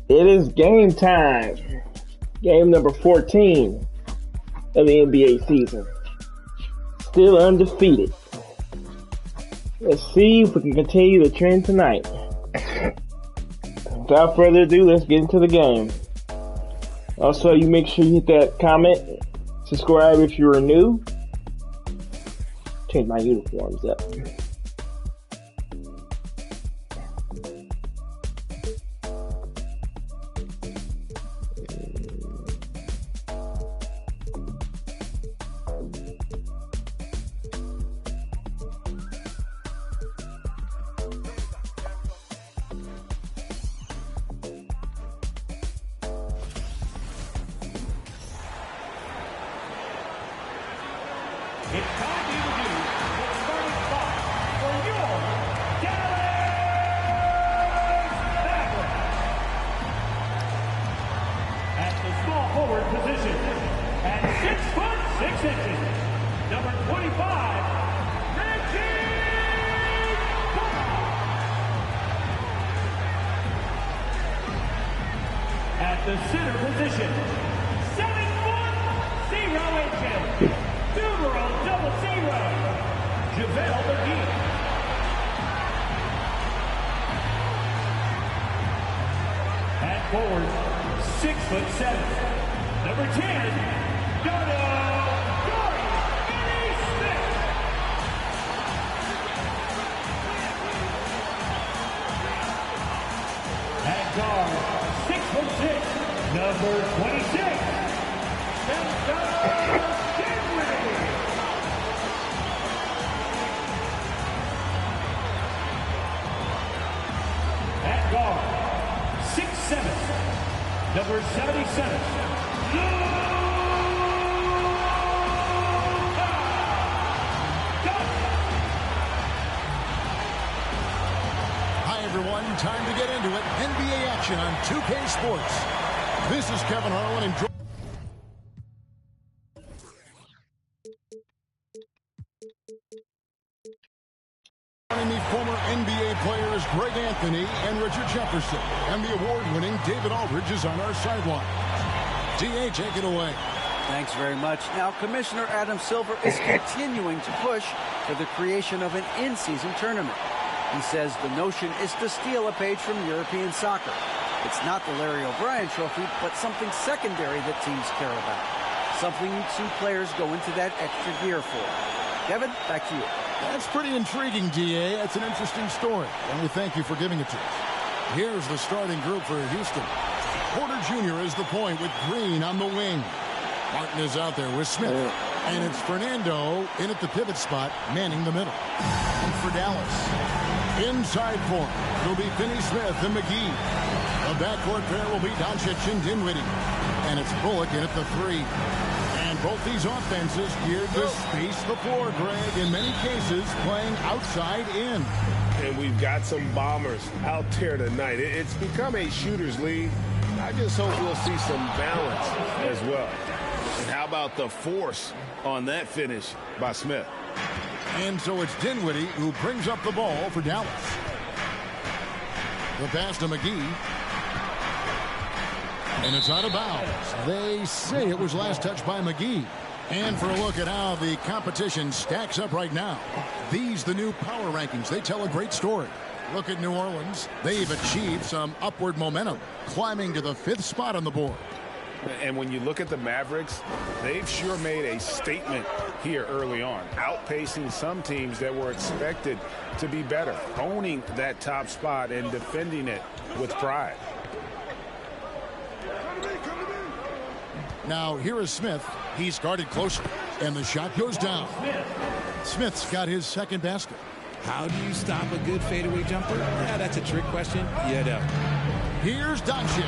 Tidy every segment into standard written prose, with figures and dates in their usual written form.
It is game time. Game number 14 of the NBA season. Still undefeated. Let's see if we can continue the trend tonight. Without further ado, let's get into the game. Also, you make sure you hit that comment, subscribe if you are new. Change my uniforms up. It's time to introduce the starting spot for your Dallas Mavericks. At the small forward position, at 6'6", number 25, Reggie Bullock. At the center position, 7'0" numeral 00, JaVale McGee. At forward, 6'7", number 10, Dodo Finney-Smith. At guard, 6'6", number 26, number 77, Hi everyone, time to get into it. NBA action on 2K Sports. This is Kevin Harlan and joining me, former NBA players Greg Anthony and Richard Jefferson, and the award-winning David Aldridge is on our sideline. D.A., take it away. Thanks very much. Now, Commissioner Adam Silver is continuing to push for the creation of an in-season tournament. He says the notion is to steal a page from European soccer. It's not the Larry O'Brien Trophy, but something secondary that teams care about. Something you see players go into that extra gear for. Kevin, back to you. That's pretty intriguing, D.A. That's an interesting story, and we thank you for giving it to us. Here's the starting group for Houston. Porter Jr. is the point with Green on the wing. Martin is out there with Smith. And it's Fernando in at the pivot spot, manning the middle. And for Dallas, inside form, it'll be Finney-Smith and McGee. The backcourt pair will be Doncic and Dinwiddie. And it's Bullock in at the 3. And both these offenses geared to space the floor, Greg, in many cases playing outside in. And we've got some bombers out there tonight. It's become a shooter's league. I just hope we'll see some balance as well. And how about the force on that finish by Smith? And so it's Dinwiddie who brings up the ball for Dallas. The pass to McGee. And it's out of bounds. They say it was last touched by McGee. And for a look at how the competition stacks up right now. These, the new power rankings, they tell a great story. Look at New Orleans. They've achieved some upward momentum, climbing to the 5th spot on the board. And when you look at the Mavericks, they've sure made a statement here early on, outpacing some teams that were expected to be better, owning that top spot and defending it with pride. Now, here is Smith. He's guarded closely, and the shot goes down. Smith's got his second basket. How do you stop a good fadeaway jumper? Yeah, that's a trick question. You know. Here's Doncic,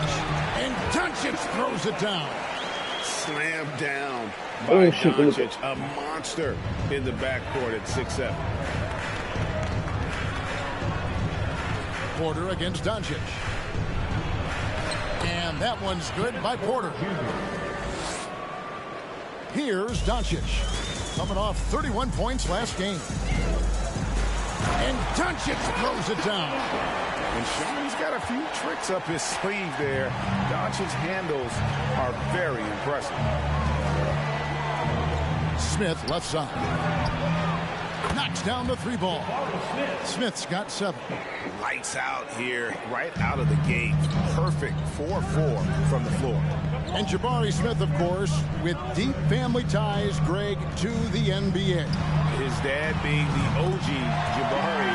and Doncic throws it down. Slammed down by Doncic, a monster in the backcourt at 6'7". Porter against Doncic. And that one's good by Porter. Here's Doncic, coming off 31 points last game. And Doncic throws it down. And Sean, he's got a few tricks up his sleeve there. Doncic's handles are very impressive. Smith, left side. Knocks down the 3 ball. Smith's got 7. Lights out here, right out of the gate. Perfect 4-4 from the floor. And Jabari Smith, of course, with deep family ties, Greg, to the NBA. His dad being the OG Jabari.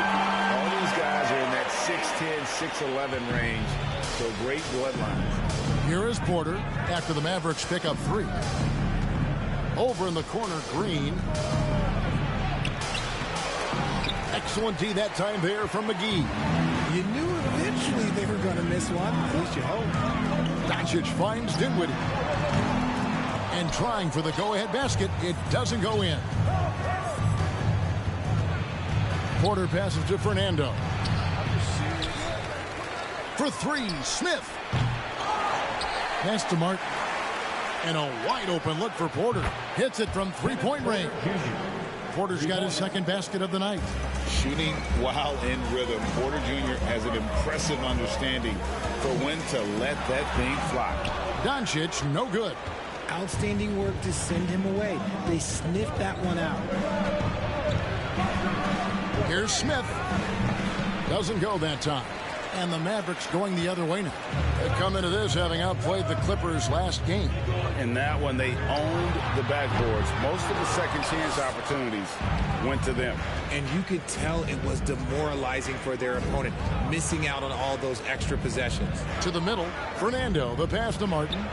All these guys are in that 6'10", 6'11 range. So great bloodlines. Here is Porter after the Mavericks pick up 3. Over in the corner, Green. Excellent D that time there from McGee. You knew eventually they were going to miss one. At least you hope. Doncic finds Dinwiddie. And trying for the go-ahead basket. It doesn't go in. Porter passes to Fernando. For 3, Smith. Pass to Martin. And a wide open look for Porter. Hits it from 3-point range. Porter's got his second basket of the night. Shooting while in rhythm. Porter Jr. has an impressive understanding for when to let that thing fly. Doncic, no good. Outstanding work to send him away. They sniffed that one out. Here's Smith. Doesn't go that time. And the Mavericks going the other way now. They come into this having outplayed the Clippers last game. In that one, they owned the backboards. Most of the second chance opportunities went to them. And you could tell it was demoralizing for their opponent, missing out on all those extra possessions. To the middle, Fernando, the pass to Martin.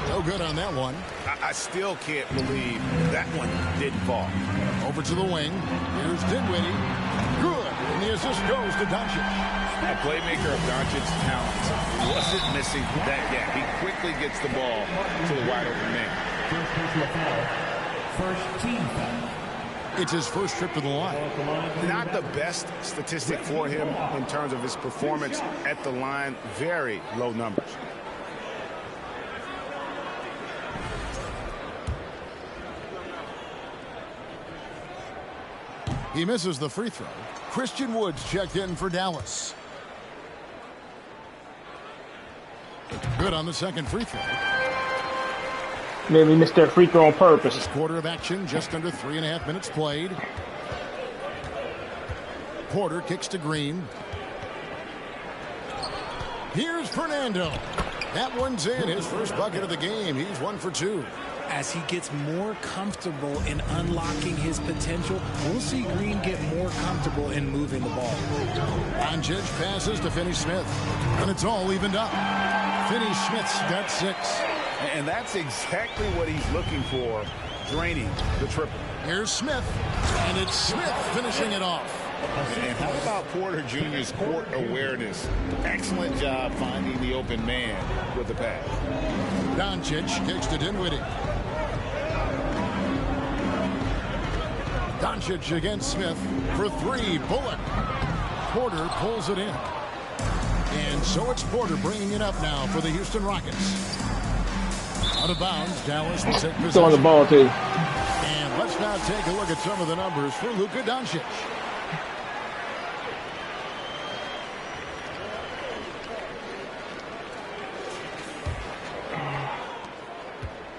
No good on that one. I still can't believe that one didn't fall. Over to the wing. Here's Dinwiddie. Good. And the assist goes to Doncic. A playmaker of Doncic's talents wasn't missing that gap. He quickly gets the ball to the wide open man. First team foul. It's his first trip to the line. Not the best statistic for him in terms of his performance at the line. Very low numbers. He misses the free throw. Christian Woods checked in for Dallas. Good on the second free throw. Maybe missed that free throw on purpose. First quarter of action, just under 3.5 minutes played. Porter kicks to Green. Here's Fernando. That one's in. His first bucket of the game. He's 1 for 2. As he gets more comfortable in unlocking his potential, we'll see Green get more comfortable in moving the ball. Doncic passes to Finney-Smith, and it's all evened up. Finney-Smith's got 6. And that's exactly what he's looking for, draining the triple. Here's Smith, and it's Smith finishing it off. And how about Porter Jr.'s court awareness? Excellent job finding the open man with the pass. Doncic kicks to Dinwiddie. Doncic against Smith for 3. Bullock. Porter pulls it in. And so it's Porter bringing it up now for the Houston Rockets. Out of bounds, Dallas will take possession. Still on the ball, too. And let's now take a look at some of the numbers for Luka Doncic.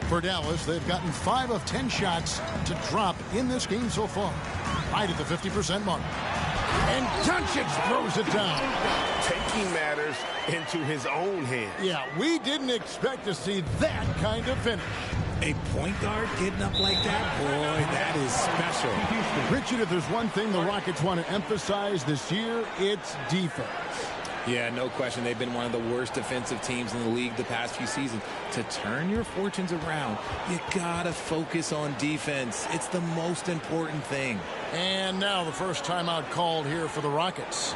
For Dallas, they've gotten 5 of 10 shots to drop in this game so far. Right at the 50% mark. And Doncic throws it down. Taking matters into his own hands. Yeah, we didn't expect to see that kind of finish. A point guard getting up like that? Boy, that is special. Richard, if there's one thing the Rockets want to emphasize this year, it's defense. Yeah, no question. They've been one of the worst defensive teams in the league the past few seasons. To turn your fortunes around, you gotta focus on defense. It's the most important thing. And now the first timeout called here for the Rockets.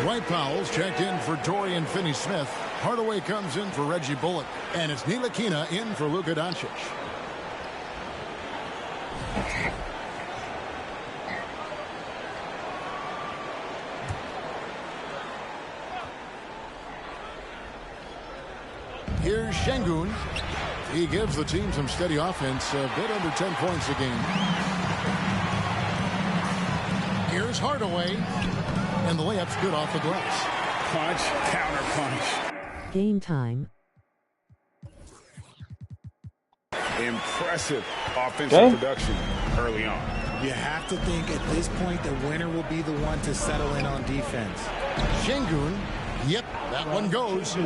Dwight Powell's checked in for Dorian Finney-Smith. Hardaway comes in for Reggie Bullock. And it's Ntilikina in for Luka Doncic. Here's Şengün. He gives the team some steady offense, a bit under 10 points a game. Here's Hardaway. And the layup's good off the glass. Punch, counter punch. Game time. Impressive offensive production early on. You have to think at this point the winner will be the one to settle in on defense. Şengün. Yep, that one goes.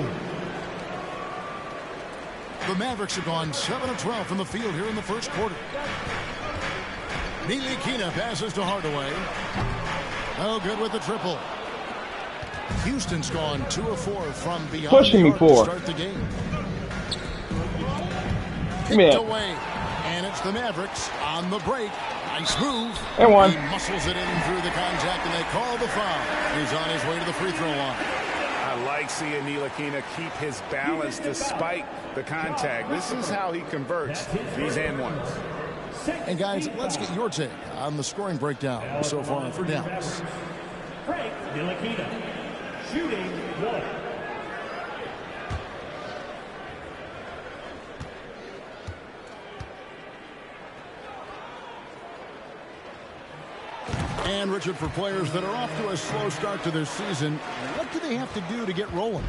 The Mavericks have gone 7 of 12 from the field here in the first quarter. Ntilikina passes to Hardaway. Oh, good with the triple. Houston's gone 2 of 4 from beyond Pushing me the arc for. to start the game. Picked away. And it's the Mavericks on the break. Nice move. And one. He muscles it in through the contact, and they call the foul. He's on his way to the free throw line. I like seeing Ntilikina keep his balance despite the contact. This is how he converts these and ones. And guys, let's get your take on the scoring breakdown so far for Dallas. Frank Ntilikina, shooting 1. And Richard, for players that are off to a slow start to their season, what do they have to do to get rolling?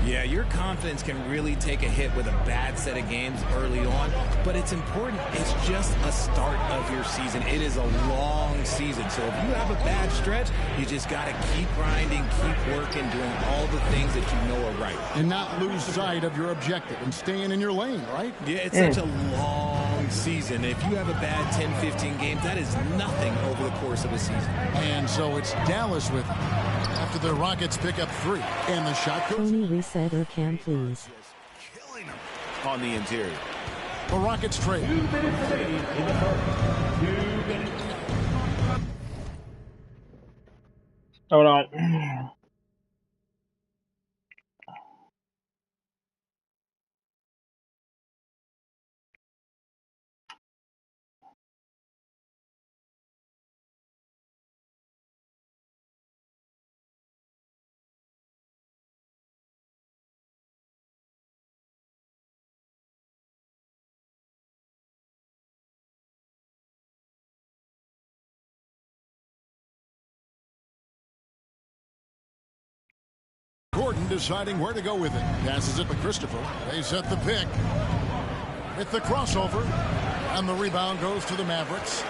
Yeah, your confidence can really take a hit with a bad set of games early on, but it's important. It's just a start of your season. It is a long season, so if you have a bad stretch, you just got to keep grinding, keep working, doing all the things that you know are right. And not lose sight of your objective and staying in your lane, right? Yeah, it's such a long season. If you have a bad 10, 15 games, that is nothing over the course of a season. And so it's Dallas with it after the Rockets pick up 3. And the shot goes. Tony reset or can please. Killing them on the interior. The Rockets trade. 2 minutes remaining in the first. 2 minutes. Hold on. Gordon deciding where to go with it. Passes it to Christopher. They set the pick. With the crossover. And the rebound goes to the Mavericks.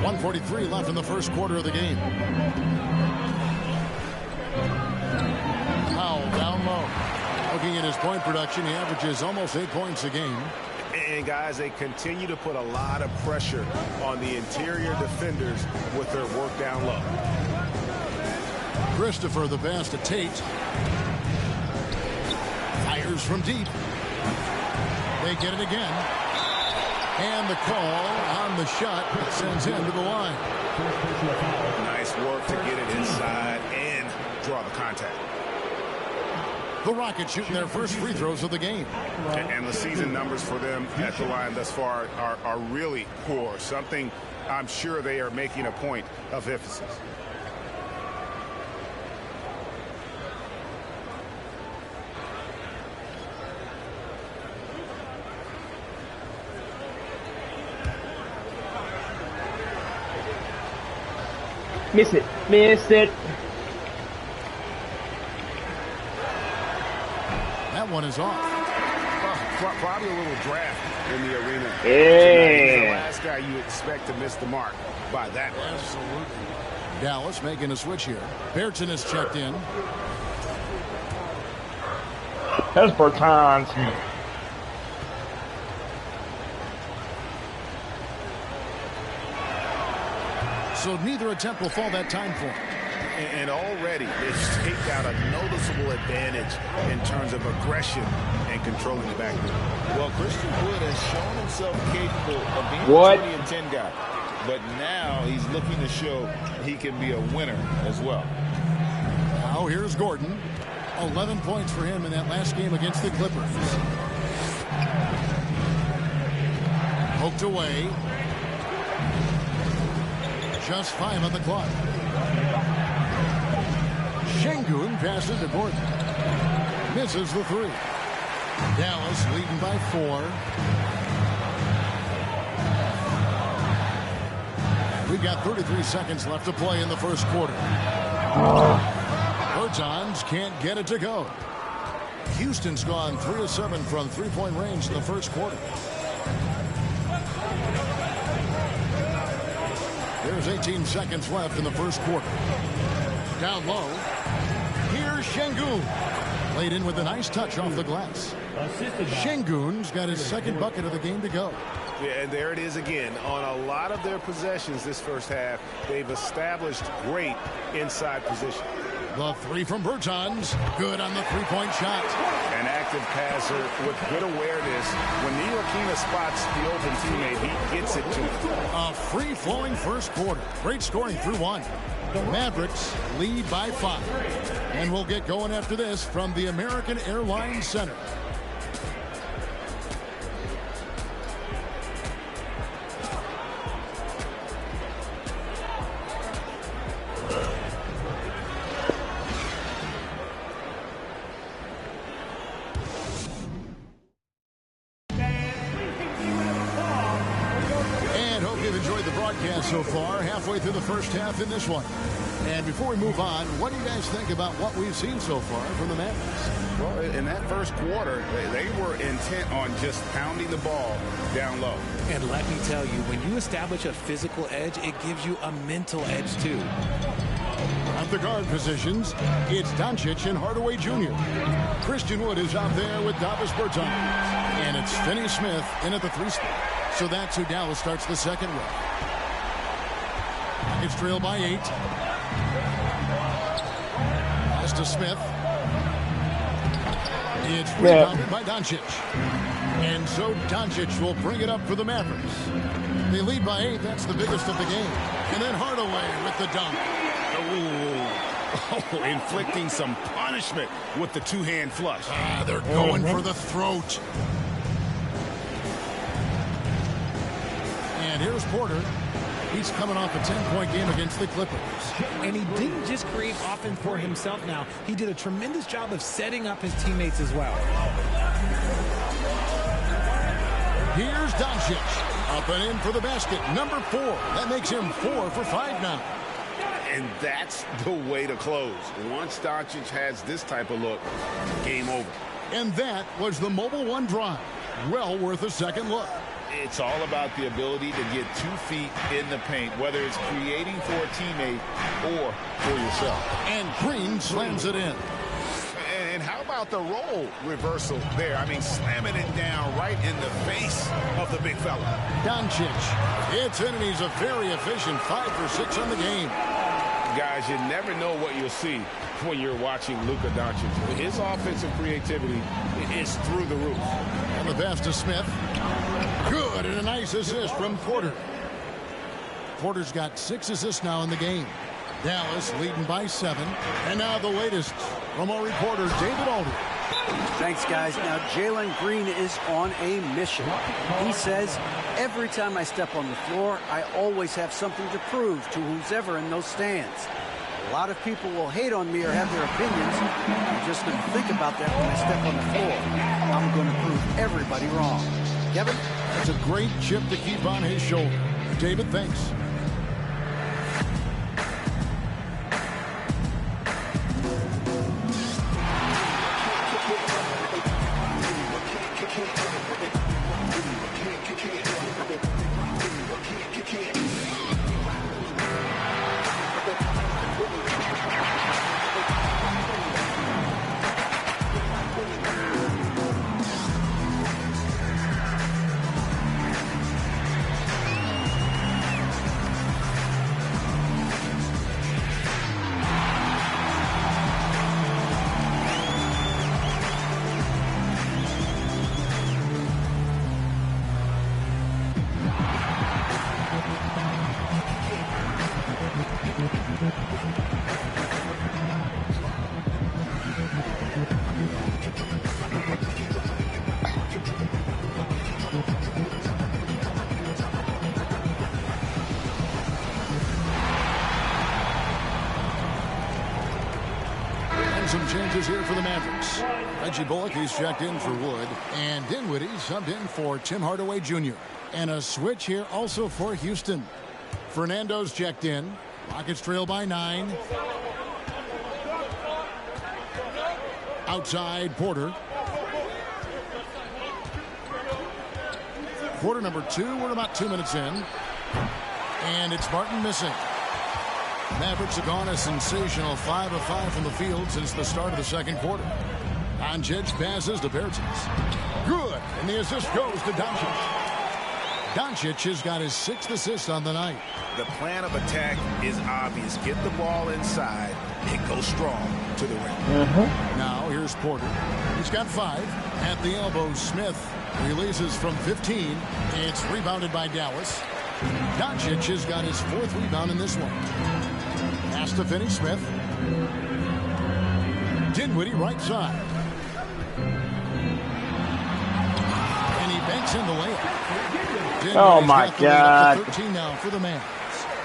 1:43 left in the first quarter of the game. Powell down low. Looking at his point production, he averages almost 8 points a game. And guys, they continue to put a lot of pressure on the interior defenders with their work down low. Christopher, the pass to Tate. Fires from deep. They get it again. And the call on the shot sends him to the line. Nice work to get it inside and draw the contact. The Rockets shooting their first free throws of the game. And the season numbers for them at the line thus far are really poor. Something I'm sure they are making a point of emphasis. Miss it. Miss it. That one is off. Probably a little draft in the arena. Yeah. He's the last guy you expect to miss the mark by that much. Absolutely. Dallas making a switch here. Berton is checked in. That's Bertans. So neither attempt will fall that time for him. And already they've taken out a noticeable advantage in terms of aggression and controlling the backcourt. Well, Christian Wood has shown himself capable of being What? a 20 and 10 guy. But now he's looking to show he can be a winner as well. Now here's Gordon. 11 points for him in that last game against the Clippers. Poked away. Just 5 on the clock. Şengün passes to Gordon. Misses the 3. Dallas leading by 4. We've got 33 seconds left to play in the first quarter. Bertans can't get it to go. Houston's gone 3 of 7 from three-point range in the first quarter. There's 18 seconds left in the first quarter. Down low. Here's Şengün. Laid in with a nice touch off the glass. Şengün's got his second bucket of the game to go. Yeah, and there it is again. On a lot of their possessions this first half, they've established great inside position. The 3 from Bertans. Good on the three-point shot. An active passer with good awareness. When Ntilikina spots the open teammate, he gets it to him. A free-flowing first quarter. Great scoring through 1. The Mavericks lead by 5. And we'll get going after this from the American Airlines Center. So far, halfway through the first half in this one. And before we move on, what do you guys think about what we've seen so far from the Mavericks? Well, in that first quarter, they were intent on just pounding the ball down low. And let me tell you, when you establish a physical edge, it gives you a mental edge too. At the guard positions, it's Doncic and Hardaway Jr. Christian Wood is out there with Davis Bertans. And it's Finney-Smith in at the 3 spot. So that's who Dallas starts the second with. It's trailed by 8. Pass to Smith. It's rebounded by Doncic. And so Doncic will bring it up for the Mavericks. They lead by 8. That's the biggest of the game. And then Hardaway with the dunk. Oh, inflicting some punishment with the two-hand flush. They're going for the throat. And here's Porter. He's coming off a 10-point game against the Clippers. And he didn't just create offense for himself now. He did a tremendous job of setting up his teammates as well. Here's Doncic. Up and in for the basket. Number 4. That makes him 4 for 5 now. And that's the way to close. Once Doncic has this type of look, game over. And that was the Mobile One drive. Well worth a second look. It's all about the ability to get 2 feet in the paint, whether it's creating for a teammate or for yourself. And Green slams it in. And how about the role reversal there? I mean, slamming it down right in the face of the big fella. Doncic. It's in, and he's a very efficient 5 for 6 on the game. Guys, you never know what you'll see when you're watching Luka Doncic. His offensive creativity is through the roof. And the pass to Smith. Good, and a nice assist from Porter. Porter's got 6 assists now in the game. Dallas leading by 7. And now the latest from our reporter, David Aldridge. Thanks, guys. Now, Jalen Green is on a mission. He says, every time I step on the floor, I always have something to prove to who's ever in those stands. A lot of people will hate on me or have their opinions. I'm just going to think about that when I step on the floor. I'm going to prove everybody wrong. Kevin? That's a great chip to keep on his shoulder. David, thanks. here for the Mavericks. Reggie Bullock, he's checked in for Wood. And Dinwiddie subbed in for Tim Hardaway Jr. And a switch here also for Houston. Fernando's checked in. Rockets trail by 9. Outside, Porter. Quarter number 2. We're about 2 minutes in. And it's Martin missing. Mavericks have gone a sensational 5 of 5 from the field since the start of the second quarter. Doncic passes to Bertans. Good. And the assist goes to Doncic. Doncic has got his 6th assist on the night. The plan of attack is obvious. Get the ball inside and go strong to the rim. Now here's Porter. He's got 5. At the elbow, Smith releases from 15. It's rebounded by Dallas. Doncic has got his 4th rebound in this one. Pass to Finney-Smith. Dinwiddie right side. And he banks in the layup. Oh my God. 13 now for the Mavs.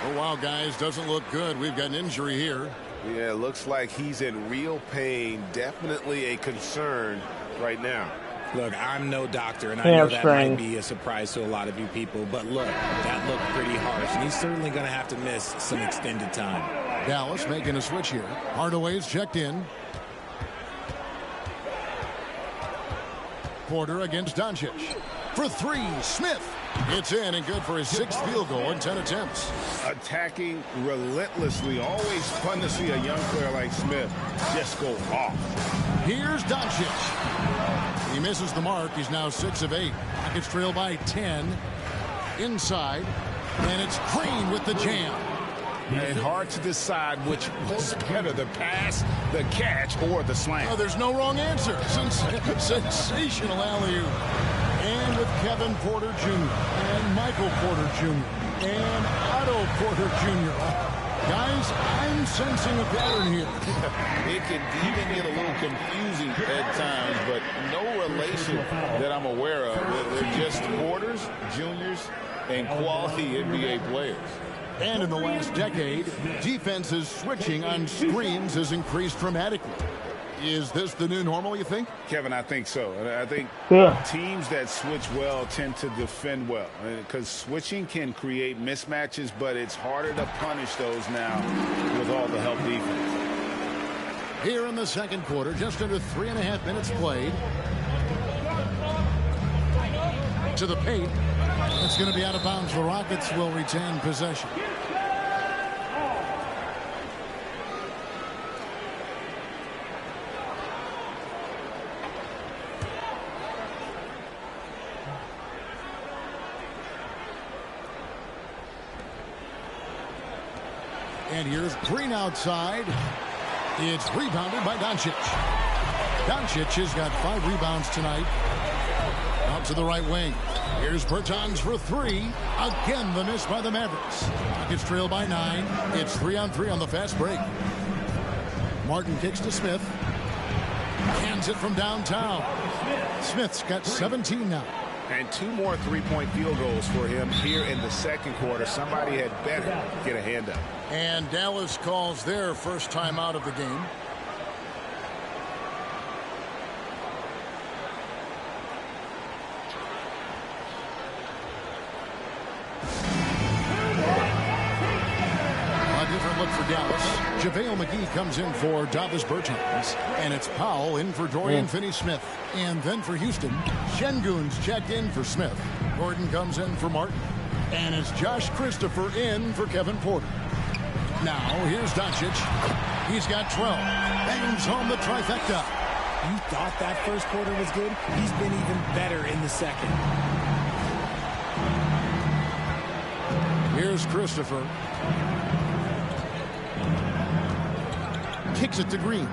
Oh wow, guys, doesn't look good. We've got an injury here. Yeah, it looks like he's in real pain. Definitely a concern right now. Look, I'm no doctor, and I know that might be a surprise to a lot of you people, but look, that looked pretty harsh, and he's certainly going to have to miss some extended time. Dallas making a switch here. Hardaway's checked in. Porter against Doncic. For 3, Smith. It's in and good for his 6th field goal in 10 attempts. Attacking relentlessly. Always fun to see a young player like Smith just go off. Here's Doncic. He misses the mark. He's now 6 of 8. Rockets trail by 10. Inside. And it's Green with the jam. And hard to decide which was better, the pass, the catch, or the slam. Oh, there's no wrong answer. Sensational alley-oop. And with Kevin Porter Jr. and Michael Porter Jr. and Otto Porter Jr. Guys, I'm sensing a pattern here. It can even get a little confusing at times, but no relation that I'm aware of. They're just Porters, Juniors, and quality NBA players. And in the last decade, defenses switching on screens has increased dramatically. Is this the new normal, you think? Kevin, I think so. I think teams that switch well tend to defend well, because switching can create mismatches, but it's harder to punish those now with all the help defense. Here in the second quarter, just under 3.5 minutes played. To the paint. It's going to be out of bounds. The Rockets will retain possession. And here's Green outside. It's rebounded by Doncic. Doncic has got 5 rebounds tonight. Out to the right wing. Here's Bertans for 3. Again, the miss by the Mavericks. Rockets trail by 9. It's 3-on-3 on the fast break. Martin kicks to Smith. Hands it from downtown. Smith's got 17 now. And 2 more three-point field goals for him here in the second quarter. Somebody had better get a hand up. And Dallas calls their first time out of the game. Look for Dallas. JaVale McGee comes in for Davis Bertans. And it's Powell in for Dorian Finney-Smith. And then for Houston, Şengün's checked in for Smith. Gordon comes in for Martin. And it's Josh Christopher in for Kevin Porter. Now, here's Doncic. He's got 12. Bangs home the trifecta. You thought that first quarter was good? He's been even better in the second. Here's Christopher. Kicks it to Green.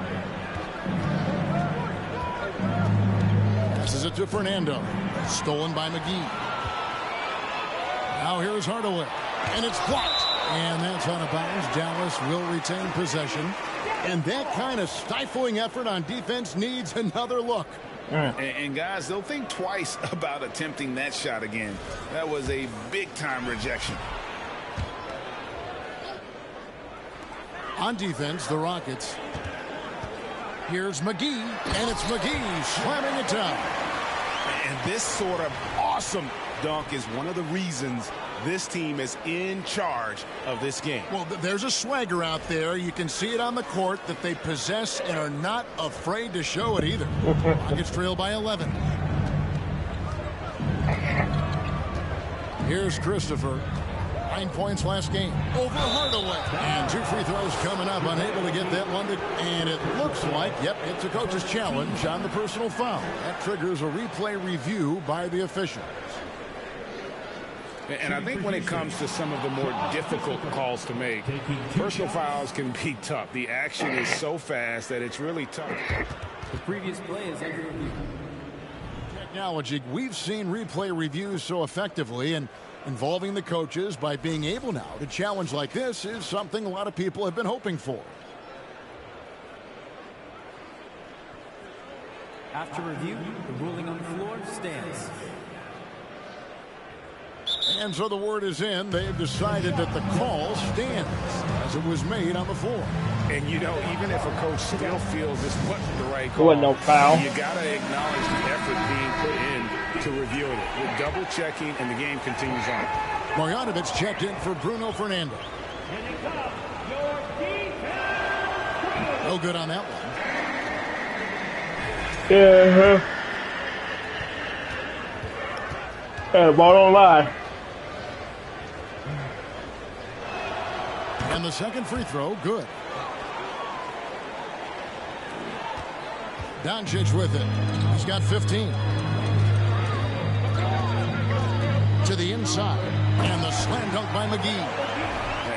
Passes it to Fernando. Stolen by McGee. Now here's Hardaway. And it's blocked. And that's out of bounds. Dallas will retain possession. And that kind of stifling effort on defense needs another look. And guys, they'll think twice about attempting that shot again. That was a big-time rejection. On defense, the Rockets Here's McGee, and it's McGee slamming it down. And this sort of awesome dunk is one of the reasons this team is in charge of this game. Well, there's a swagger out there. You can see it on the court that they possess and are not afraid to show it either. Rockets trail by 11. Here's Christopher. 9 points last game. Over Hardaway. And 2 free throws coming up. Unable to get that one. And it looks like, yep, it's a coach's challenge on the personal foul. That triggers a replay review by the officials. And I think when it comes to some of the more difficult calls to make, personal fouls can be tough. The action is so fast that it's really tough. The previous play is under review. Technology, we've seen replay reviews so effectively, and involving the coaches by being able now to challenge like this is something a lot of people have been hoping for. After review, the ruling on the floor stands. And so the word is in. They've decided that the call stands as it was made on the floor. And, you know, even if a coach still feels this wasn't the right There call, wasn't no foul. you got to acknowledge the effort being put in to reviewing it. With double-checking, and the game continues on. Marjanovic checked in for Bruno Fernando. No good on that one. Yeah. Ball don't lie. And the second free throw, good. Doncic with it. He's got 15. To the inside. And the slam dunk by McGee.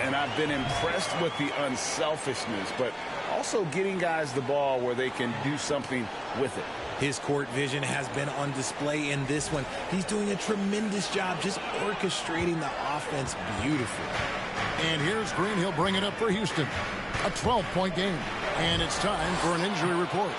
And I've been impressed with the unselfishness, but also getting guys the ball where they can do something with it. His court vision has been on display in this one. He's doing a tremendous job just orchestrating the offense beautifully. And here's Green. He'll bring it up for Houston. A 12-point game. And it's time for an injury report.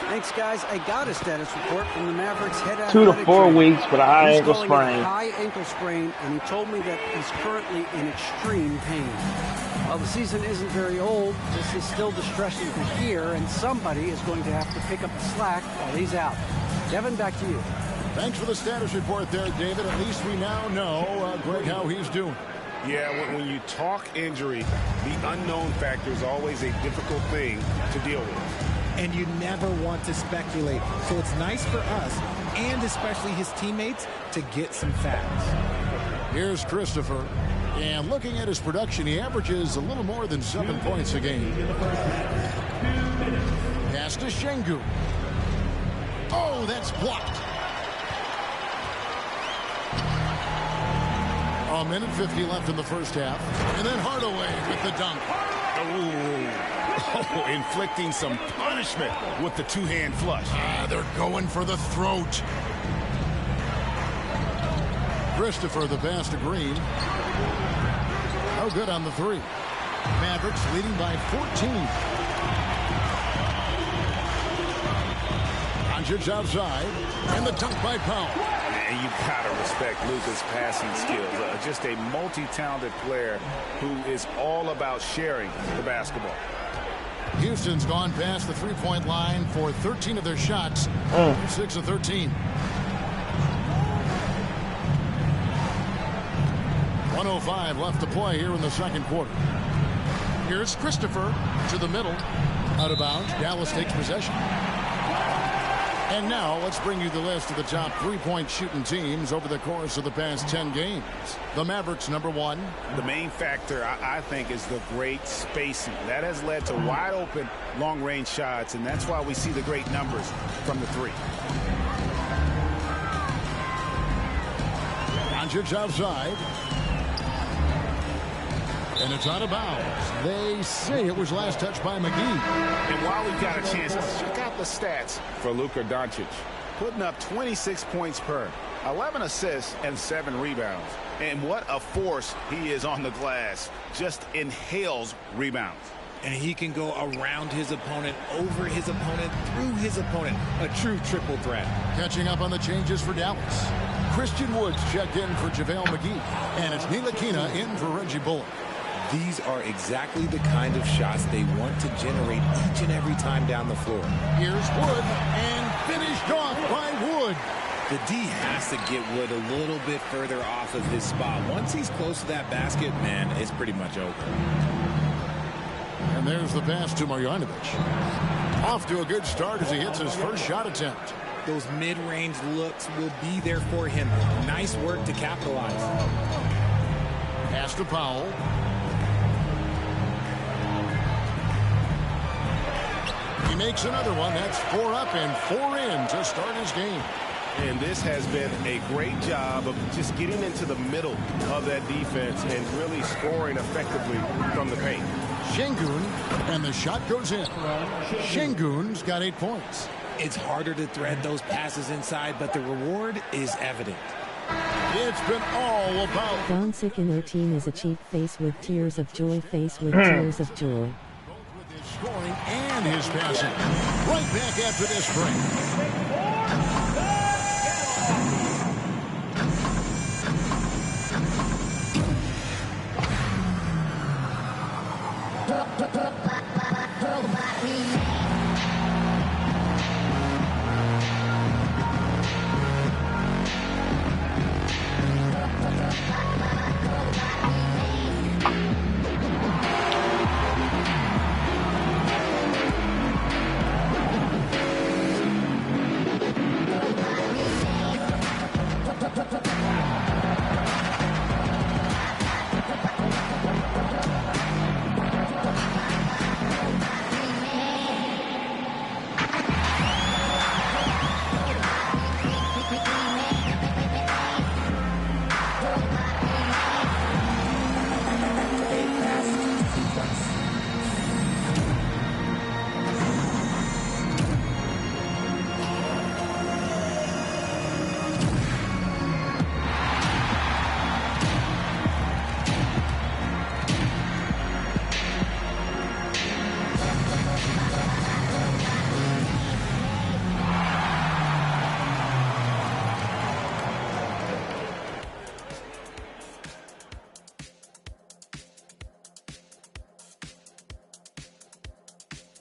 Thanks, guys. I got a status report from the Mavericks head 2 to athletic 4 trainer. weeks with a high He's ankle calling it a sprain. high ankle sprain, and he told me that he's currently in extreme pain. While the season isn't very old, this is still distressing to hear, and somebody is going to have to pick up the slack while he's out. Devin, back to you. Thanks for the status report there, David. At least we now know, Greg, how he's doing. Yeah, when you talk injury, the unknown factor is always a difficult thing to deal with. And you never want to speculate. So it's nice for us, and especially his teammates, to get some facts. Here's Christopher. And looking at his production, he averages a little more than 7 points a game. Pass to Şengün. Oh, that's blocked. A minute 50 left in the first half. And then Hardaway with the dunk. Oh, inflicting some punishment with the two-hand flush. They're going for the throat. Christopher, the pass to Green. No good on the three. Mavericks leading by 14. Doncic outside. And the dunk by Powell. And you gotta respect Luka's passing skills. Just a multi-talented player who is all about sharing the basketball. Houston's gone past the three-point line for 13 of their shots. 6 of 13. 1:05 left to play here in the second quarter. Here's Christopher to the middle. Out of bounds. Dallas takes possession. And now let's bring you the list of the top three-point shooting teams over the course of the past 10 games. The Mavericks, number one. The main factor, I think, is the great spacing. That has led to wide-open, long-range shots, and that's why we see the great numbers from the three. Doncic outside. And it's out of bounds. They say it was last touched by McGee. And while we've got a chance, let's check out the stats for Luka Doncic. Putting up 26 points per, 11 assists, and 7 rebounds. And what a force he is on the glass. Just inhales rebounds. And he can go around his opponent, over his opponent, through his opponent. A true triple threat. Catching up on the changes for Dallas. Christian Woods checked in for JaVale McGee. And it's Ntilikina in for Reggie Bullock. These are exactly the kind of shots they want to generate each and every time down the floor. Here's Wood, and finished off by Wood. The D has to get Wood a little bit further off of his spot. Once he's close to that basket, man, it's pretty much over. And there's the pass to Marjanovic. Off to a good start as he hits his first shot attempt. Those mid-range looks will be there for him. Nice work to capitalize. Pass to Powell. He makes another one. That's 4 up and 4 in to start his game. And this has been a great job of just getting into the middle of that defense and really scoring effectively from the paint. Şengün, and the shot goes in. Şengün's got 8 points. It's harder to thread those passes inside, but the reward is evident. It's been all about Doncic in 0 is a cheap face with tears of joy, face with tears of joy. with his scoring and his passing. Right back after this break.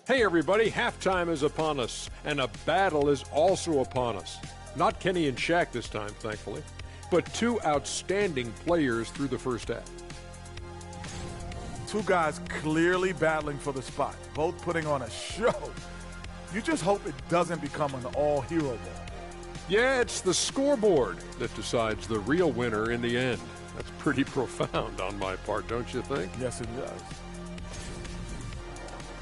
Hey everybody, halftime is upon us, and a battle is also upon us. Not Kenny and Shaq this time, thankfully, but 2 outstanding players through the first half. 2 guys clearly battling for the spot, both putting on a show. You just hope it doesn't become an all-hero ball. Yeah, it's the scoreboard that decides the real winner in the end. That's pretty profound on my part, don't you think? Yes, it does.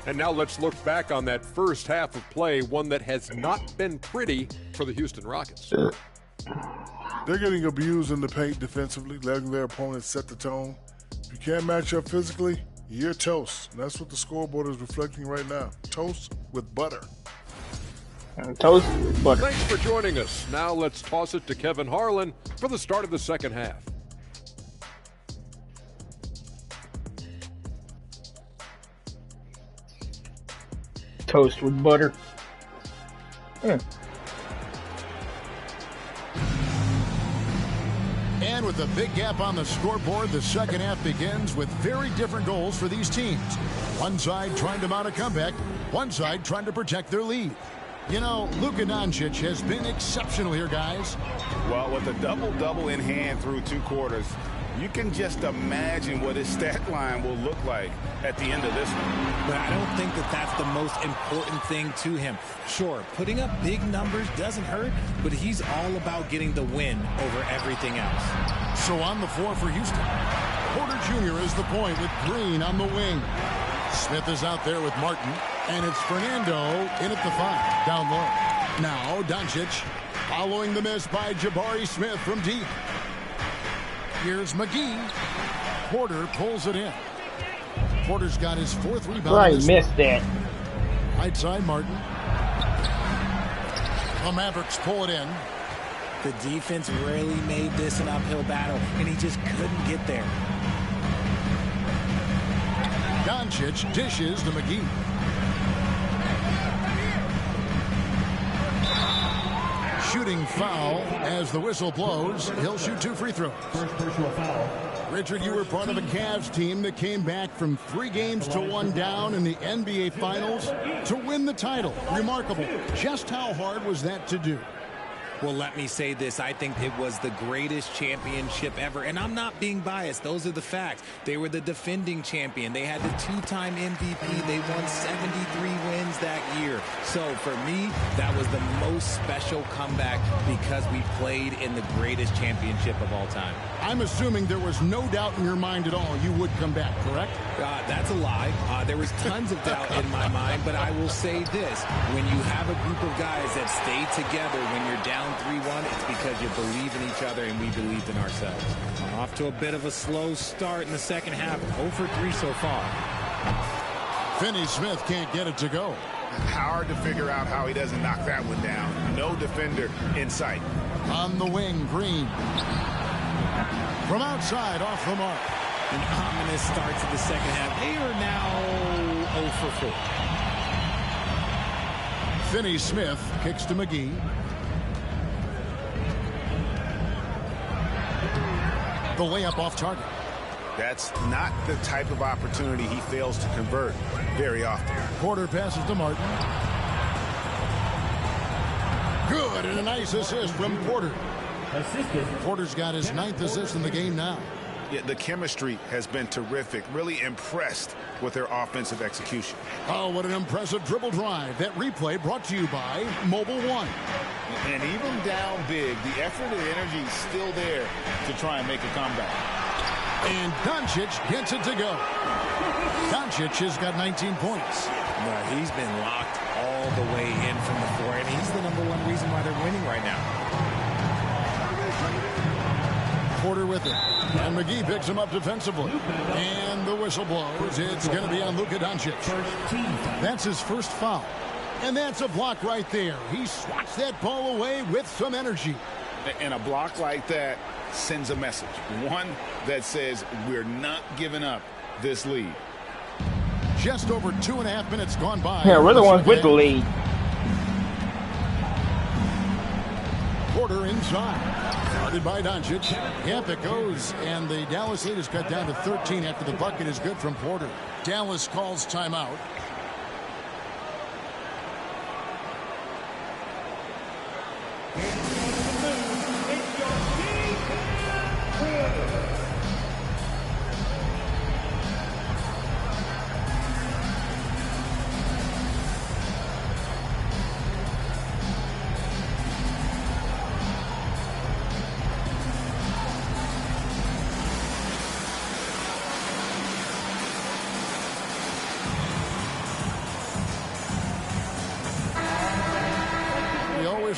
And now let's look back on that first half of play, one that has not been pretty for the Houston Rockets. They're getting abused in the paint defensively, letting their opponents set the tone. If you can't match up physically, you're toast. And that's what the scoreboard is reflecting right now. Toast with butter. Toast with butter. Thanks for joining us. Now let's toss it to Kevin Harlan for the start of the second half. Toast with butter. And with a big gap on the scoreboard, the second half begins with very different goals for these teams. One side trying to mount a comeback, one side trying to protect their lead. You know, Luka Doncic has been exceptional here, guys. Well, with a double-double in hand through 2 quarters, you can just imagine what his stat line will look like at the end of this one. But I don't think that that's the most important thing to him. Sure, putting up big numbers doesn't hurt, but he's all about getting the win over everything else. So on the floor for Houston, Porter Jr. is the point with Green on the wing. Smith is out there with Martin, and it's Fernando in at the 5, down low. Now Doncic following the miss by Jabari Smith from deep. Here's McGee. Porter pulls it in. Porter's got his 4th rebound. Right, missed that. Right side, Martin. The Mavericks pull it in. The defense really made this an uphill battle, and he just couldn't get there. Doncic dishes to McGee. Shooting foul as the whistle blows. He'll shoot 2 free throws. First personal foul. Richard, you were part of a Cavs team that came back from 3 games to 1 down in the NBA Finals to win the title. Remarkable. Just how hard was that to do? Well, let me say this. I think it was the greatest championship ever. And I'm not being biased. Those are the facts. They were the defending champion. They had the 2-time MVP. They won 73 wins that year. So for me, that was the most special comeback because we played in the greatest championship of all time. I'm assuming there was no doubt in your mind at all you would come back, correct? That's a lie. There was tons of doubt in my mind, but I will say this. When you have a group of guys that stay together when you're down 3-1, it's because you believe in each other and we believed in ourselves. Off to a bit of a slow start in the second half. 0 for 3 so far. Finney Smith can't get it to go. Hard to figure out how he doesn't knock that one down. No defender in sight. On the wing, Green. From outside, off the mark. An ominous start to the second half. They are now 0 for 4. Finney Smith kicks to McGee. The layup off target. That's not the type of opportunity he fails to convert very often. Porter passes to Martin. Good, and a nice assist from Porter. Porter's got his 9th assist in the game now. Yeah, the chemistry has been terrific. Really impressed with their offensive execution. Oh, what an impressive dribble drive. That replay brought to you by Mobile One. And even down big, the effort and energy is still there to try and make a comeback. And Doncic gets it to go. Doncic has got 19 points. He's been locked all the way in from the floor, and he's the #1 reason why they're winning right now. Porter with it. And McGee picks him up defensively. And the whistle blows. It's going to be on Luka Doncic. That's his first foul. And that's a block right there. He swats that ball away with some energy. And a block like that sends a message. One that says we're not giving up this lead. Just over 2.5 minutes gone by. Yeah, we're the ones with the lead. Porter inside. Guarded by Doncic. Yep, it goes. And the Dallas lead is cut down to 13 after the bucket is good from Porter. Dallas calls timeout.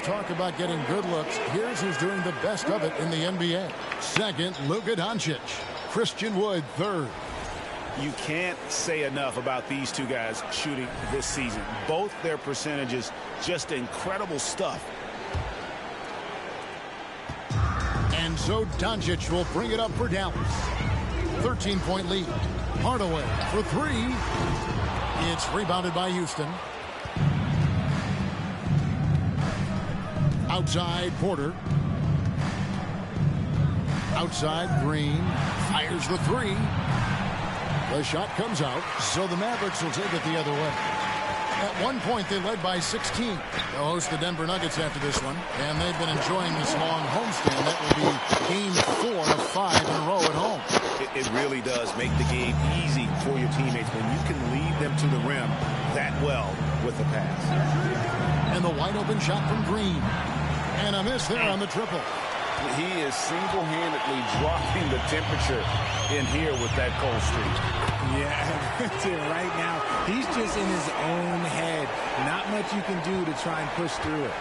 Talk about getting good looks. Here's who's doing the best of it in the NBA. Second, Luka Doncic. Christian Wood, third. You can't say enough about these two guys shooting this season. Both their percentages, just incredible stuff. And so Doncic will bring it up for Dallas. 13-point lead. Hardaway for 3. It's rebounded by Houston. Outside, Porter. Outside, Green. Fires the 3. The shot comes out, so the Mavericks will take it the other way. At one point, they led by 16. They'll host the Denver Nuggets after this one, and they've been enjoying this long homestand. That will be game 4 of 5 in a row at home. It really does make the game easy for your teammates when you can lead them to the rim that well with the pass. And the wide-open shot from Green. And a miss there on the triple. He is single-handedly dropping the temperature in here with that cold streak. Yeah, that's it right now. He's just in his own head. Not much you can do to try and push through it.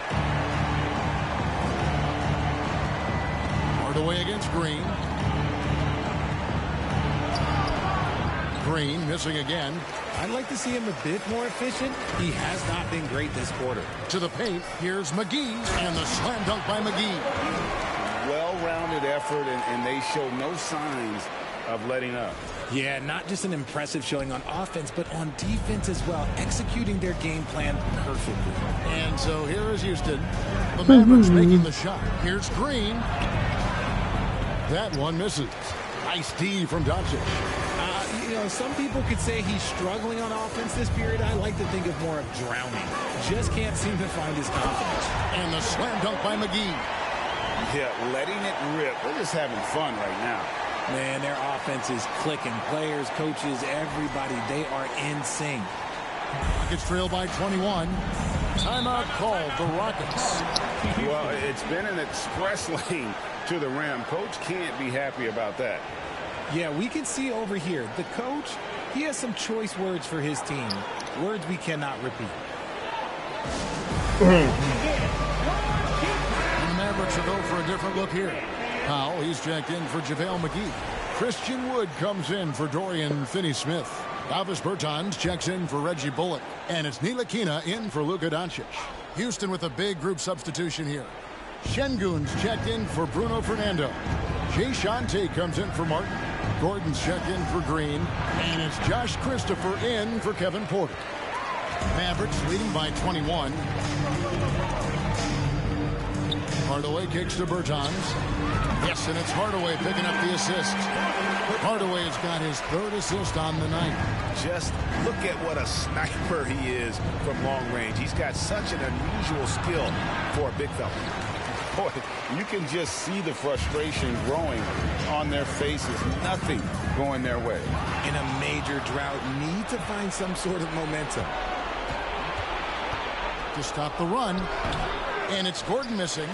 Hardaway against Green. Green missing again. I'd like to see him a bit more efficient. He has not been great this quarter. To the paint, here's McGee, and the slam dunk by McGee. Well-rounded effort, and they show no signs of letting up. Yeah, not just an impressive showing on offense, but on defense as well, executing their game plan perfectly. And so here is Houston. The Mavericks making the shot. Here's Green. That one misses. Nice D from Doncic. Some people could say he's struggling on offense this period. I like to think of more of drowning. Just can't seem to find his confidence. And the slam dunk by McGee. Yeah, letting it rip. They're just having fun right now. Man, their offense is clicking. Players, coaches, everybody, they are in sync. Rockets trail by 21. Timeout called the Rockets. Well, it's been an express lane to the rim. Coach can't be happy about that. Yeah, we can see over here. The coach, he has some choice words for his team. Words we cannot repeat. And the Mavericks will go for a different look here. Powell, he's checked in for JaVale McGee. Christian Wood comes in for Dorian Finney-Smith. Davis Bertans checks in for Reggie Bullock. And it's Ntilikina in for Luka Doncic. Houston with a big group substitution here. Şengün's checked in for Bruno Fernando. Jay Shante comes in for Martin. Gordon's checked in for Green. And it's Josh Christopher in for Kevin Porter. Mavericks leading by 21. Hardaway kicks to Bertans. Yes, and it's Hardaway picking up the assist. Hardaway's got his third assist on the night. Just look at what a sniper he is from long range. He's got such an unusual skill for a big fella. Boy, you can just see the frustration growing on their faces. Nothing going their way. In a major drought, need to find some sort of momentum. To stop the run. And it's Gordon missing.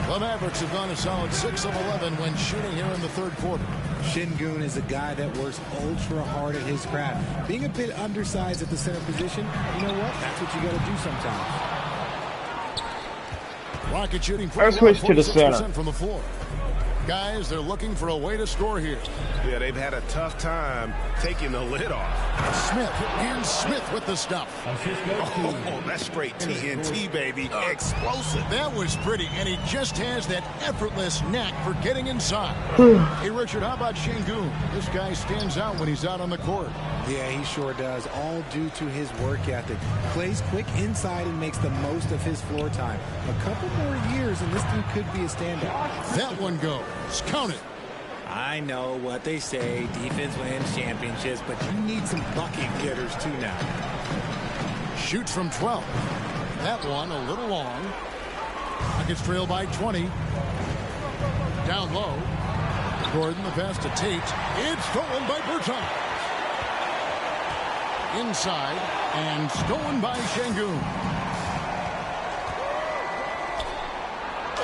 The Mavericks have gone a solid 6 of 11 when shooting here in the third quarter. Şengün is a guy that works ultra hard at his craft. Being a bit undersized at the center position, you know what? That's what you got to do sometimes. Rocket shooting I'll switch to the center from the floor. Guys, they're looking for a way to score here. Yeah, they've had a tough time taking the lid off. Smith, and Smith with the stuff. Oh, that's straight TNT, baby. Explosive. That was pretty, and he just has that effortless knack for getting inside. Hey, Richard, how about Şengün? This guy stands out when he's out on the court. Yeah, he sure does, all due to his work ethic. Plays quick inside and makes the most of his floor time. A couple more years, and this dude could be a standout. That one goes. Count it. I know what they say, defense wins championships, but you need some bucket getters too now. Shoots from 12. That one a little long. Rockets trail by 20. Down low. Gordon the pass to Tate. It's stolen by Bertans. Inside and stolen by Şengün.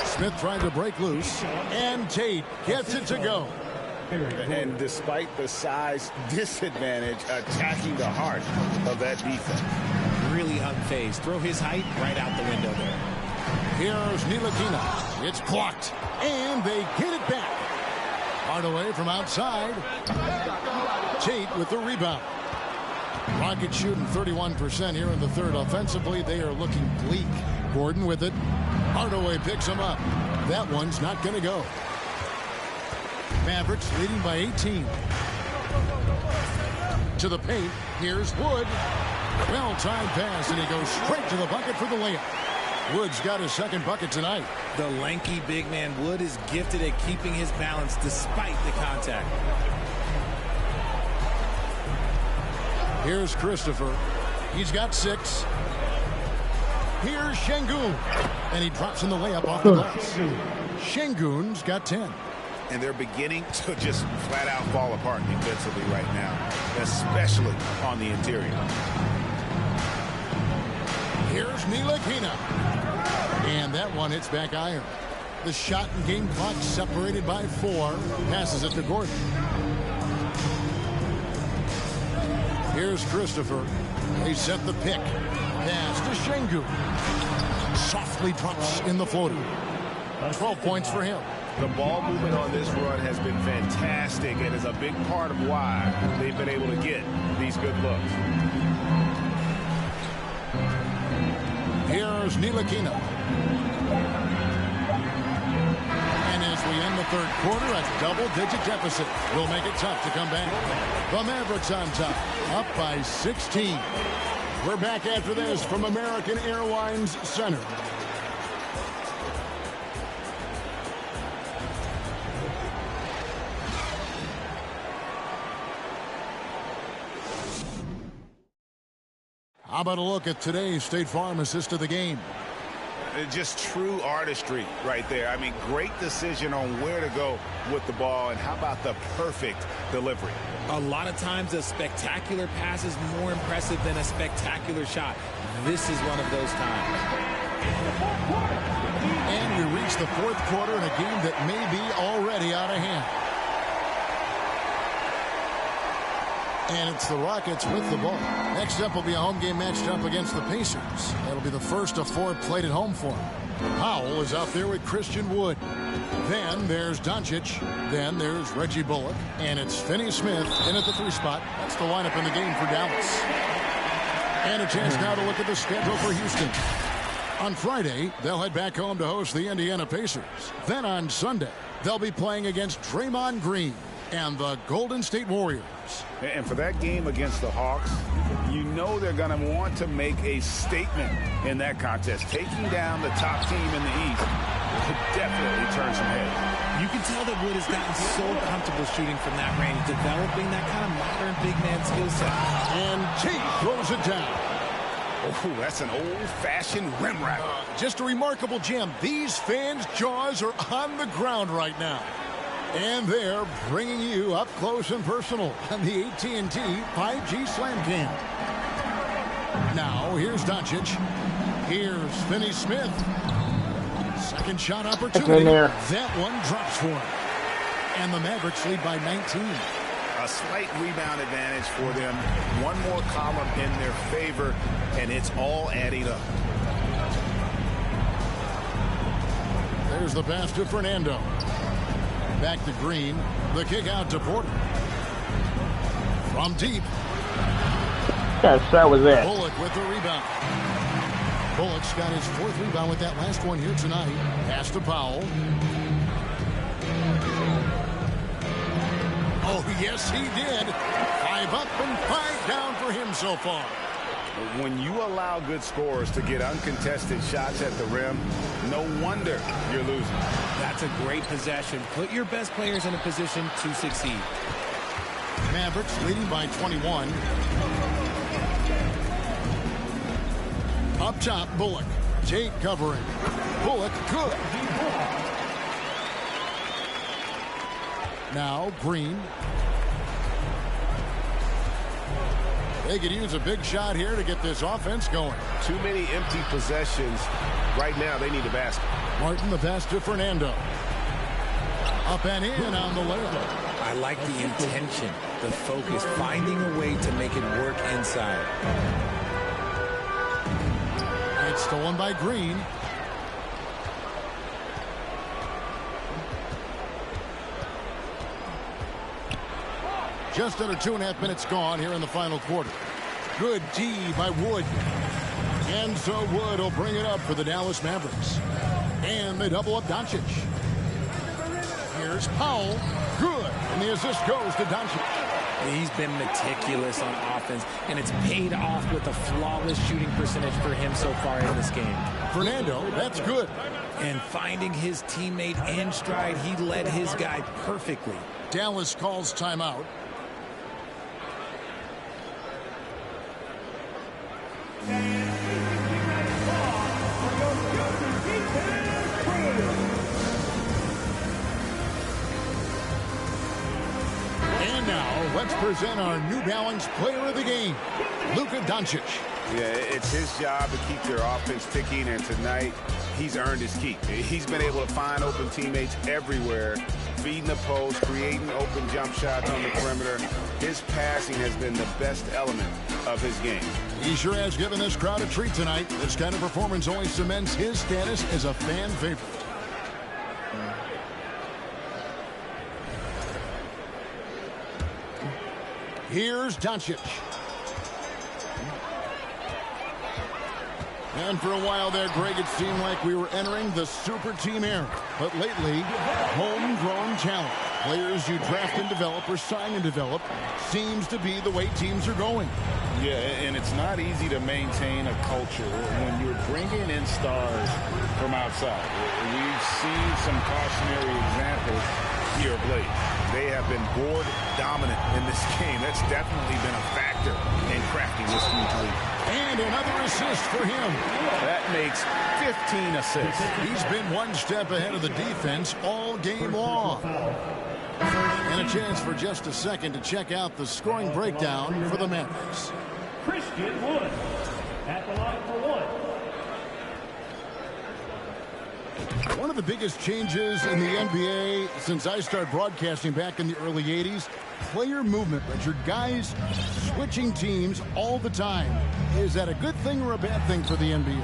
Smith tried to break loose, and Tate gets it to go. And despite the size disadvantage, attacking the heart of that defense. Really unfazed. Throw his height right out the window there. Here's Ntilikina. It's blocked, and they get it back. Hardaway from outside. Tate with the rebound. Rockets shooting 31% here in the third. Offensively, they are looking bleak. Gordon with it. Hardaway picks him up. That one's not going to go. Mavericks leading by 18. To the paint. Here's Wood. Well-timed pass, and he goes straight to the bucket for the layup. Wood's got his second bucket tonight. The lanky big man Wood is gifted at keeping his balance despite the contact. Here's Christopher. He's got 6. Here's Şengün. And he drops in the layup off the glass. Şengün's got 10. And they're beginning to just flat out fall apart defensively right now, especially on the interior. Here's Ntilikina. And that one hits back iron. The shot and game clock separated by 4. Passes it to Gordon. Here's Christopher. They set the pick. Pass to Şengün. Softly drops in the floater. 12 points for him. The ball movement on this run has been fantastic and is a big part of why they've been able to get these good looks. Here's Ntilikina. And as we end the third quarter, a double-digit deficit will make it tough to come back. The Mavericks on top, up by 16. We're back after this from American Airlines Center. How about a look at today's State Farm assist of the game? Just true artistry right there. I mean, great decision on where to go with the ball, and how about the perfect delivery? A lot of times a spectacular pass is more impressive than a spectacular shot. This is one of those times. And we reach the fourth quarter in a game that may be already out of hand. And it's the Rockets with the ball. Next up will be a home game matched up against the Pacers. That'll be the first of 4 played at home for him. Powell is out there with Christian Wood. Then there's Doncic. Then there's Reggie Bullock. And it's Finney Smith in at the 3 spot. That's the lineup in the game for Dallas. And a chance now to look at the schedule for Houston. On Friday, they'll head back home to host the Indiana Pacers. Then on Sunday, they'll be playing against Draymond Green and the Golden State Warriors. And for that game against the Hawks, you know they're going to want to make a statement in that contest. Taking down the top team in the East could definitely turn some heads. You can tell that Wood has gotten so comfortable shooting from that range, developing that kind of modern big man skill set. And Tate throws it down. Oh, that's an old-fashioned rim rack. Just a remarkable gem. These fans' jaws are on the ground right now. And they're bringing you up close and personal on the AT&T 5G Slam Cam. Now, here's Doncic. Here's Finney Smith. Second shot opportunity. That one drops for him. And the Mavericks lead by 19. A slight rebound advantage for them. One more column in their favor, and it's all adding up. There's the pass to Fernando. Back to Green. The kick out to Porter. From deep. What shot was that? Bullock with the rebound. Bullock's got his 4th rebound with that last one here tonight. Pass to Powell. Oh, yes, he did. 5 up and 5 down for him so far. When you allow good scorers to get uncontested shots at the rim, no wonder you're losing. That's a great possession. Put your best players in a position to succeed. Mavericks leading by 21. Up top, Bullock. Tate covering. Bullock, good. Now, Green. They could use a big shot here to get this offense going. Too many empty possessions. Right now, they need a basket. Martin, the pass to Fernando. Up and in on the layup. I like the intention, the focus, finding a way to make it work inside. It's stolen by Green. Just under 2.5 minutes gone here in the final quarter. Good D by Wood. And so Wood will bring it up for the Dallas Mavericks. And they double up Doncic. Here's Powell. Good. And the assist goes to Doncic. He's been meticulous on offense, and it's paid off with a flawless shooting percentage for him so far in this game. Fernando, that's good. And finding his teammate in stride, he led his guy perfectly. Dallas calls timeout. And now, let's present our New Balance player of the game, Luka Doncic. Yeah, it's his job to keep their offense ticking, and tonight he's earned his keep. He's been able to find open teammates everywhere, feeding the post, creating open jump shots on the perimeter. His passing has been the best element of his game. He sure has given this crowd a treat tonight. This kind of performance only cements his status as a fan favorite. Here's Doncic. And for a while there, Greg, it seemed like we were entering the super team era. But lately, homegrown talent, players you draft and develop or sign and develop, seems to be the way teams are going. Yeah, and it's not easy to maintain a culture when you're bringing in stars from outside. We've seen some cautionary examples here of late. They have been board dominant in this game. That's definitely been a factor in crafting this huge lead. And another assist for him. That makes 15 assists. He's been one step ahead of the defense all game long. And a chance for just a second to check out the scoring breakdown for the Mavericks. Christian Wood at the line for one. One of the biggest changes in the NBA since I started broadcasting back in the early 80s, player movement, Richard. Guys switching teams all the time. Is that a good thing or a bad thing for the NBA?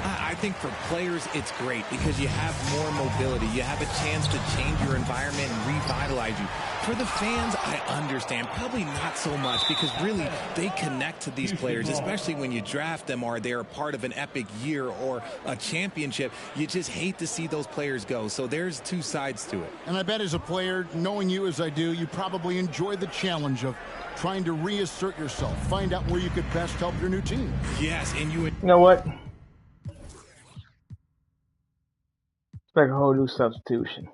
I think for players, it's great because you have more mobility. You have a chance to change your environment and revitalize you. For the fans, I understand. Probably not so much because really they connect to these players, especially when you draft them or they're a part of an epic year or a championship. You just hate to see those players go. So there's two sides to it. And I bet as a player, knowing you as I do, you probably enjoy the challenge of trying to reassert yourself, find out where you could best help your new team. Yes, and you know what? It's like a whole new substitution.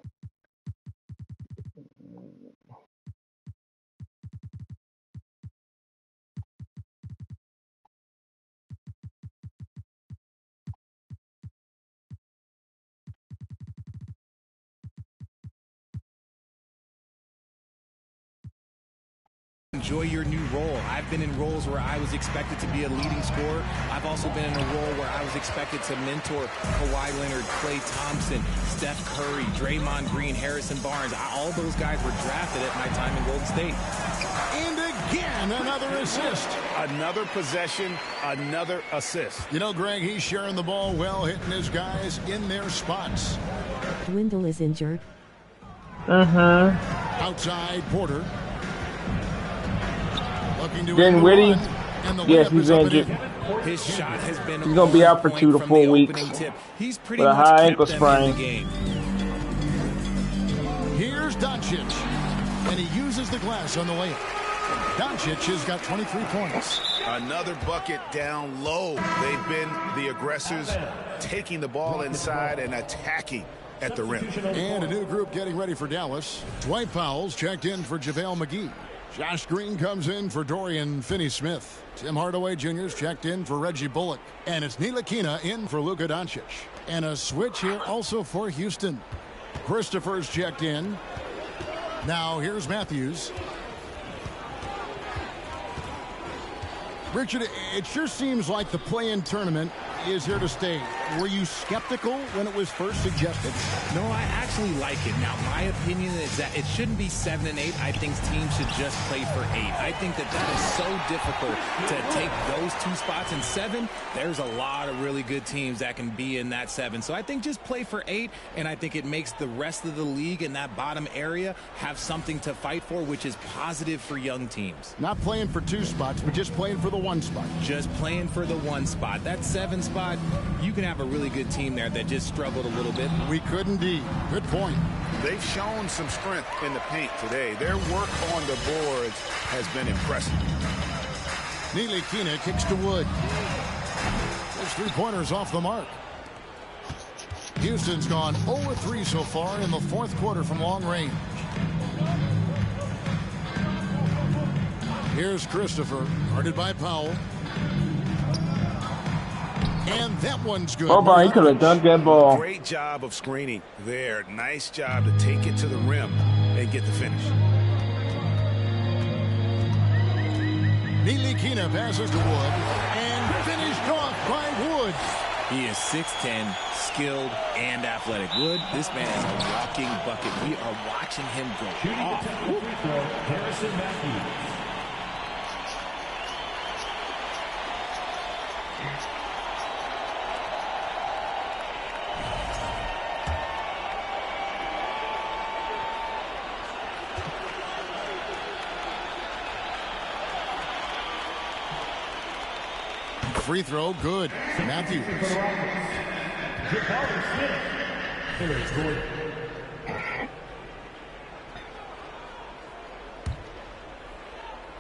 Enjoy your new role. I've been in roles where I was expected to be a leading scorer. I've also been in a role where I was expected to mentor Kawhi Leonard, Klay Thompson, Steph Curry, Draymond Green, Harrison Barnes. All those guys were drafted at my time in Golden State. And again, another assist. Another possession, another assist. You know, Greg, he's sharing the ball well, hitting his guys in their spots. Wendell is injured. Outside, Porter. Dinwiddie, yes, he's injured. His shot has been he's going to be out for 2 to 4 weeks He's pretty with a much high ankle kept them sprain. in the game. Here's Doncic, and he uses the glass on the layup. Doncic has got 23 points. Another bucket down low. They've been the aggressors, taking the ball inside and attacking at the rim. And a new group getting ready for Dallas. Dwight Powell's checked in for JaVale McGee. Josh Green comes in for Dorian Finney-Smith. Tim Hardaway Jr.'s checked in for Reggie Bullock. And it's Ntilikina in for Luka Doncic. And a switch here also for Houston. Christopher's checked in. Now here's Matthews. Richard, it sure seems like the play-in tournament is here to stay. Were you skeptical when it was first suggested? No, I actually like it. Now, my opinion is that it shouldn't be 7 and 8. I think teams should just play for 8. I think that is so difficult to take those 2 spots. In 7, there's a lot of really good teams that can be in that 7. So I think just play for 8, and I think it makes the rest of the league in that bottom area have something to fight for, which is positive for young teams. Not playing for 2 spots, but just playing for the 1 spot. Just playing for the 1 spot. That 7 spot, you can have a really good team there that just struggled a little bit. We could indeed. Good point. They've shown some strength in the paint today. Their work on the boards has been impressive. Ntilikina kicks to Wood. Those 3-pointers off the mark. Houston's gone 0-3 so far in the 4th quarter from long range. Here's Christopher, guarded by Powell. And that one's good. Oh, boy, he could have dunked that ball. Great job of screening there. Nice job to take it to the rim and get the finish. Ntilikina passes to Wood and finished off by Wood. He is 6'10", skilled, and athletic. Wood, this man is a walking bucket. We are watching him go off. Harrison Matthews. Free throw, good. Matthews.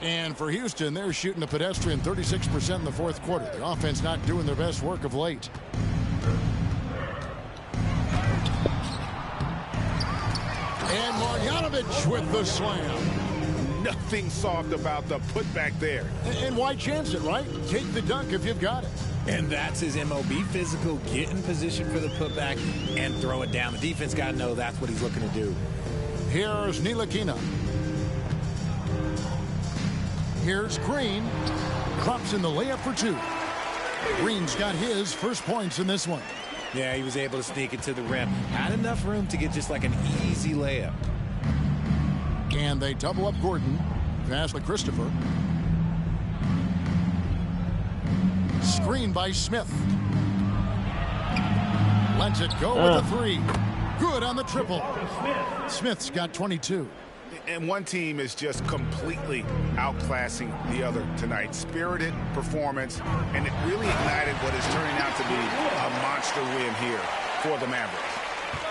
And for Houston, they're shooting a pedestrian 36% in the 4th quarter. The offense not doing their best work of late. And Mariano Bogdanovich with the slam. Nothing soft about the putback there. And why chance it, right? Take the dunk if you've got it. And that's his MO. Be physical, get in position for the putback, and throw it down. The defense got to know that's what he's looking to do. Here's Ntilikina. Here's Green. Drops in the layup for two. Green's got his first points in this one. Yeah, he was able to sneak it to the rim. Had enough room to get just like an easy layup. And they double up Gordon. Pass to Christopher. Screen by Smith. Lets it go with the three. Good on the triple. Smith's got 22. And one team is just completely outclassing the other tonight. Spirited performance, and it really ignited what is turning out to be a monster win here for the Mavericks.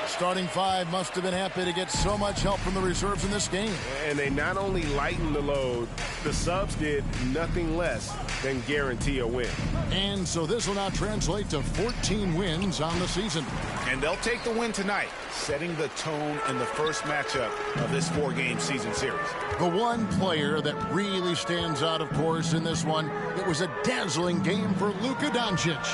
Starting five must have been happy to get so much help from the reserves in this game. And they not only lightened the load, the subs did nothing less than guarantee a win. And so this will now translate to 14 wins on the season. And they'll take the win tonight, setting the tone in the first matchup of this four-game season series. The one player that really stands out, of course, in this one, it was a dazzling game for Luka Doncic.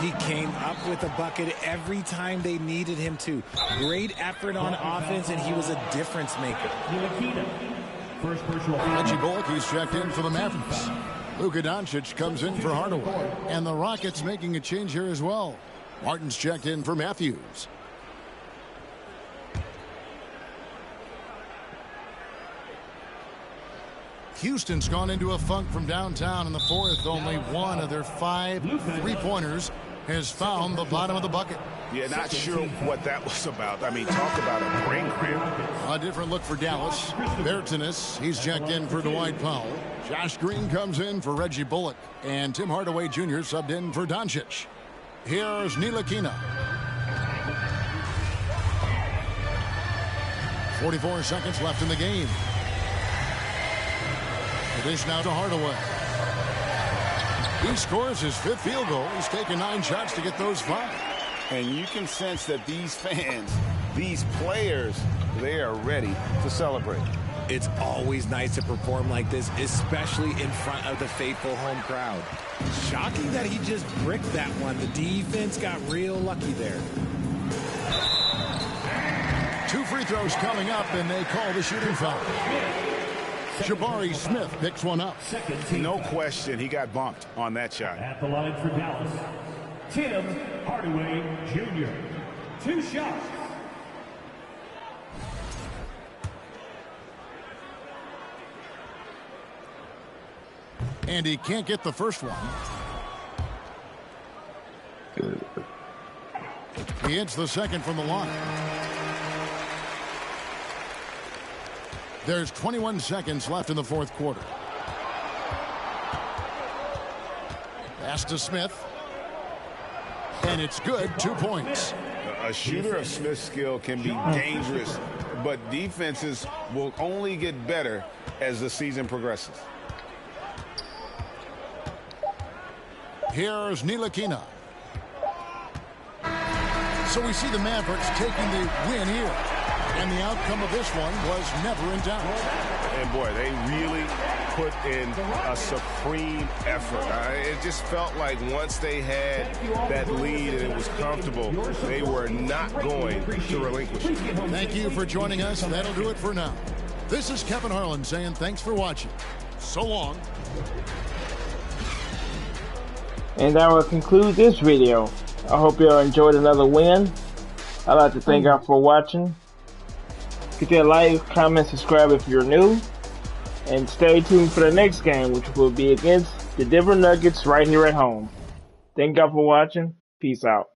He came up with a bucket every time they needed him to. Great effort on offense, and he was a difference maker. Reggie Bullock, he's checked in for the Mavericks. Luka Doncic comes in for Hardaway. And the Rockets making a change here as well. Martin's checked in for Matthews. Houston's gone into a funk from downtown in the fourth. Only one of their 5 three-pointers has found the bottom of the bucket. Yeah, not sure what that was about. I mean, talk about a brain cramp. A different look for Dallas. Bertanis, he's checked in for Dwight Powell. Josh Green comes in for Reggie Bullock. And Tim Hardaway Jr. subbed in for Doncic. Here's Ntilikina. 44 seconds left in the game. The dish now to Hardaway. He scores his 5th field goal. He's taken 9 shots to get those 5. And you can sense that these fans, these players, they are ready to celebrate. It's always nice to perform like this, especially in front of the faithful home crowd. Shocking that he just bricked that one. The defense got real lucky there. 2 free throws coming up, and they call the shooting foul. Jabari Smith picks one up. No question, he got bumped on that shot. At the line for Dallas, Tim Hardaway Jr. 2 shots. And he can't get the first one. He hits the second from the line. There's 21 seconds left in the fourth quarter. Pass to Smith. And it's good. 2 points. A shooter of Smith's skill can be dangerous, but defenses will only get better as the season progresses. Here's Ntilikina. So we see the Mavericks taking the win here. And the outcome of this one was never in doubt. And boy, they really put in a supreme effort. It just felt like once they had that lead and it was comfortable, they were not going to relinquish. Thank you for joining us. That'll do it for now. This is Kevin Harlan saying thanks for watching. So long. And that will conclude this video. I hope you all enjoyed another win. I'd like to thank y'all for watching. Hit that like, comment, subscribe if you're new. And stay tuned for the next game, which will be against the Denver Nuggets right here at home. Thank y'all for watching. Peace out.